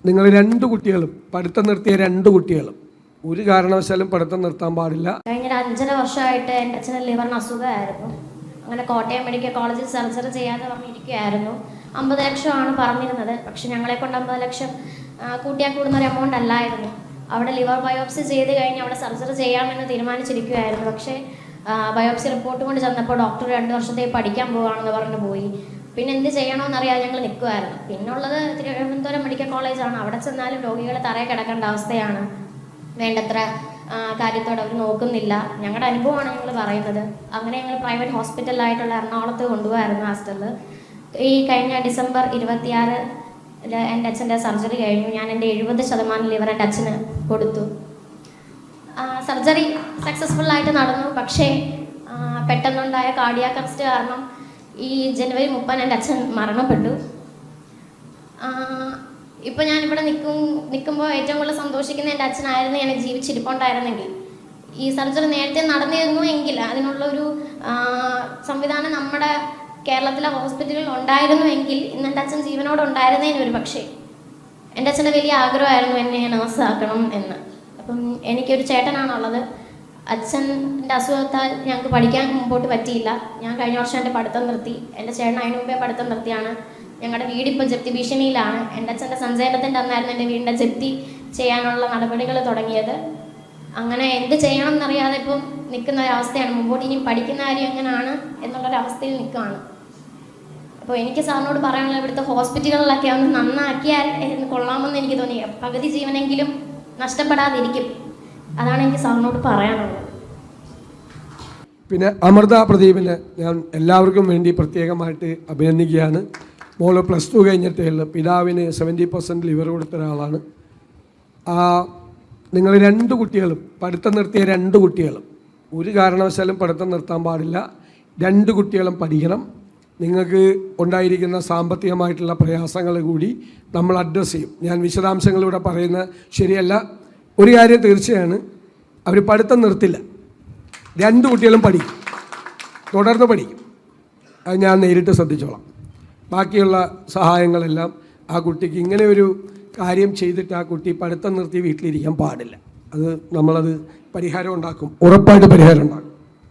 നിങ്ങൾ രണ്ട് കുട്ടികളും പഠിത്തം നിർത്തിയ രണ്ട് കുട്ടികളും ഒരു കാരണവശാലും പഠിത്തം നിർത്താൻ പാടില്ല. കഴിഞ്ഞ 5.5 വർഷമായിട്ട് എൻ്റെ അച്ഛന് ലിവറിന് അസുഖമായിരുന്നു. അങ്ങനെ കോട്ടയം മെഡിക്കൽ കോളേജിൽ സർജറി ചെയ്യാതെ പറഞ്ഞിരിക്കുകയായിരുന്നു. 50 ലക്ഷമാണ് പറഞ്ഞിരുന്നത്. പക്ഷെ ഞങ്ങളെ കൊണ്ട് 50 ലക്ഷം കൂട്ടിയാൽ കൂടുന്ന ഒരു എമൗണ്ട് അല്ലായിരുന്നു. അവിടെ ലിവർ ബയോപ്സി ചെയ്ത് കഴിഞ്ഞ് അവിടെ സർജറി ചെയ്യാമെന്ന് തീരുമാനിച്ചിരിക്കുകയായിരുന്നു. പക്ഷേ ബയോപ്സി റിപ്പോർട്ട് കൊണ്ട് ചെന്നപ്പോൾ ഡോക്ടർ 2 വർഷത്തേക്ക് പഠിക്കാൻ പോവുകയാണെന്ന് പറഞ്ഞു പോയി. പിന്നെ എന്ത് ചെയ്യണമെന്നറിയാതെ ഞങ്ങൾ നിൽക്കുമായിരുന്നു. പിന്നുള്ളത് തിരുവനന്തപുരം മെഡിക്കൽ കോളേജാണ്. അവിടെ ചെന്നാലും രോഗികൾ തറയെ കിടക്കേണ്ട അവസ്ഥയാണ്. വേണ്ടത്ര കാര്യത്തോടെ അവർ നോക്കുന്നില്ല. ഞങ്ങളുടെ അനുഭവമാണ് ഞങ്ങൾ പറയുന്നത്. അങ്ങനെ ഞങ്ങൾ പ്രൈവറ്റ് ഹോസ്പിറ്റലായിട്ടുള്ള എറണാകുളത്ത് കൊണ്ടുപോകായിരുന്നു ഹാസ്റ്റലിൽ. ഈ കഴിഞ്ഞ ഡിസംബർ 26 എൻ്റെ അച്ഛൻ്റെ സർജറി കഴിഞ്ഞു. ഞാൻ എൻ്റെ 70% ലിവർ എൻ്റെ അച്ഛന് കൊടുത്തു. സർജറി സക്സസ്ഫുള്ളായിട്ട് നടന്നു. പക്ഷേ പെട്ടെന്നുണ്ടായ കാർഡിയാക് അറസ്റ്റ് കാരണം ഈ ജനുവരി 30 എൻ്റെ അച്ഛൻ മരണപ്പെട്ടു. ഇപ്പോൾ ഞാനിവിടെ നിൽക്കുമ്പോൾ ഏറ്റവും കൂടുതൽ സന്തോഷിക്കുന്ന എൻ്റെ അച്ഛനായിരുന്നു. ഞാൻ ജീവിച്ചിരിപ്പുണ്ടായിരുന്നെങ്കിൽ, ഈ സർജറി നേരത്തെ നടന്നിരുന്നു എങ്കിൽ അതിനുള്ളൊരു സംവിധാനം നമ്മുടെ കേരളത്തിലെ ഹോസ്പിറ്റലിൽ ഉണ്ടായിരുന്നുവെങ്കിൽ ഇന്ന് എൻ്റെ അച്ഛൻ ജീവനോടെ ഉണ്ടായിരുന്നതിന് ഒരു പക്ഷേ. എൻ്റെ അച്ഛൻ്റെ വലിയ ആഗ്രഹമായിരുന്നു എന്നെ നഴ്സാക്കണം എന്ന്. അപ്പം എനിക്കൊരു ചേട്ടനാണുള്ളത്. അച്ഛൻ്റെ അസുഖത്താൽ ഞങ്ങൾക്ക് പഠിക്കാൻ മുമ്പോട്ട് പറ്റിയില്ല. ഞാൻ കഴിഞ്ഞ വർഷം എൻ്റെ പഠിത്തം നിർത്തി. എൻ്റെ ചേട്ടൻ അതിന് മുമ്പേ പഠിത്തം നിർത്തിയാണ്. ഞങ്ങളുടെ വീടിപ്പോൾ ജപ്തി ഭീഷണിയിലാണ്. എൻ്റെ അച്ഛൻ്റെ സഞ്ചയനത്തിൻ്റെ അന്നായിരുന്നു എൻ്റെ വീടിൻ്റെ ജപ്തി ചെയ്യാനുള്ള നടപടികൾ തുടങ്ങിയത്. അങ്ങനെ എന്ത് ചെയ്യണം എന്നറിയാതെ ഇപ്പം നിൽക്കുന്ന ഒരവസ്ഥയാണ്. മുമ്പോട്ട് ഇനിയും പഠിക്കുന്ന കാര്യം എങ്ങനെയാണ് എന്നുള്ളൊരവസ്ഥയിൽ നിൽക്കുകയാണ്. അപ്പോൾ എനിക്ക് സാറിനോട് പറയാനുള്ള ഇവിടുത്തെ ഹോസ്പിറ്റലുകളിലൊക്കെ ഒന്ന് നന്നാക്കിയാൽ കൊള്ളാമെന്ന് എനിക്ക് തോന്നി. പകുതി ജീവനെങ്കിലും നഷ്ടപ്പെടാതിരിക്കും. അതാണ് എനിക്ക് സാറിനോട് പറയാനുള്ളത്. പിന്നെ അമൃത പ്രദീപിനെ ഞാൻ എല്ലാവർക്കും വേണ്ടി പ്രത്യേകമായിട്ട് അഭിനന്ദിക്കുകയാണ്. മോള് +2 കഴിഞ്ഞിട്ടേ ഉള്ളൂ. പിതാവിന് 70% ലിവർ കൊടുത്ത ഒരാളാണ്. നിങ്ങൾ രണ്ട് കുട്ടികളും പഠിത്തം നിർത്തിയ രണ്ട് കുട്ടികളും ഒരു കാരണവശാലും പഠിത്തം നിർത്താൻ പാടില്ല. രണ്ട് കുട്ടികളും പഠിക്കണം. നിങ്ങൾക്ക് ഉണ്ടായിരിക്കുന്ന സാമ്പത്തികമായിട്ടുള്ള പ്രയാസങ്ങൾ കൂടി നമ്മൾ അഡ്രസ്സ് ചെയ്യും. ഞാൻ വിശദാംശങ്ങളിലൂടെ പറയുന്നത് ശരിയല്ല. ഒരു കാര്യം തീർച്ചയാണ്, അവർ പഠിത്തം നിർത്തില്ല. രണ്ട് കുട്ടികളും പഠിക്കും, തുടർന്ന് പഠിക്കും. അത് ഞാൻ നേരിട്ട് ശ്രദ്ധിച്ചോളാം. ബാക്കിയുള്ള സഹായങ്ങളെല്ലാം ആ കുട്ടിക്ക് ഇങ്ങനെ ഒരു കാര്യം ചെയ്തിട്ട് ആ കുട്ടി പഠിത്തം നിർത്തി വീട്ടിലിരിക്കാൻ പാടില്ല. അത് നമ്മളത് പരിഹാരം ഉണ്ടാക്കും, ഉറപ്പായിട്ട് പരിഹാരം ഉണ്ടാക്കും.